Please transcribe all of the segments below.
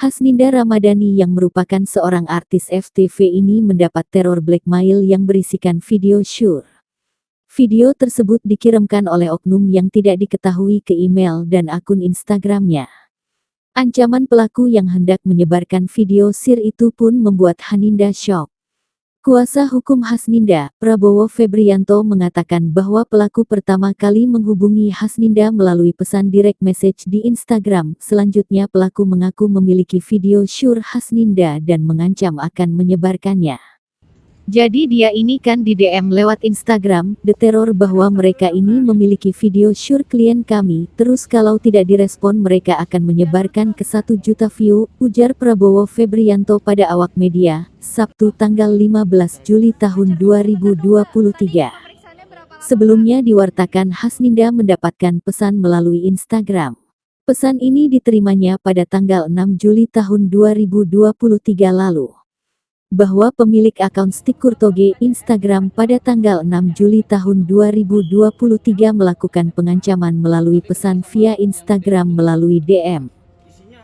Hasninda Ramadhani yang merupakan seorang artis FTV ini mendapat teror blackmail yang berisikan video syur. Video tersebut dikirimkan oleh oknum yang tidak diketahui ke email dan akun Instagramnya. Ancaman pelaku yang hendak menyebarkan video sir itu pun membuat Hasninda syok. Kuasa hukum Hasninda, Prabowo Febrianto mengatakan bahwa pelaku pertama kali menghubungi Hasninda melalui pesan direct message di Instagram. Selanjutnya pelaku mengaku memiliki video syur Hasninda dan mengancam akan menyebarkannya. Jadi dia ini kan di DM lewat Instagram, The Terror bahwa mereka ini memiliki video syur klien kami, terus kalau tidak direspon mereka akan menyebarkan ke 1 juta view, ujar Prabowo Febrianto pada awak media, Sabtu tanggal 15 Juli tahun 2023. Sebelumnya diwartakan Hasninda mendapatkan pesan melalui Instagram. Pesan ini diterimanya pada tanggal 6 Juli tahun 2023 lalu. Bahwa pemilik akun Stikurtoge Instagram pada tanggal 6 Juli tahun 2023 melakukan pengancaman melalui pesan via Instagram melalui DM.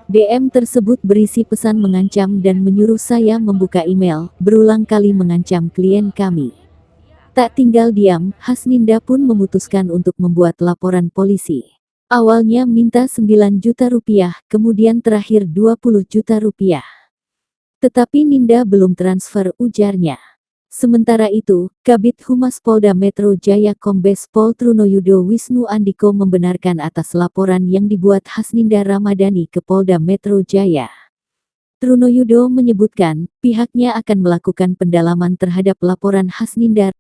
DM tersebut berisi pesan mengancam dan menyuruh saya membuka email, berulang kali mengancam klien kami. Tak tinggal diam, Hasninda pun memutuskan untuk membuat laporan polisi. Awalnya minta 9 juta rupiah, kemudian terakhir 20 juta rupiah. Tetapi Ninda belum transfer, ujarnya. Sementara itu, Kabid Humas Polda Metro Jaya Kombes Pol Trunoyudo Wisnu Andiko membenarkan atas laporan yang dibuat Hasninda Ramadhani ke Polda Metro Jaya. Trunoyudo menyebutkan, pihaknya akan melakukan pendalaman terhadap laporan Hasninda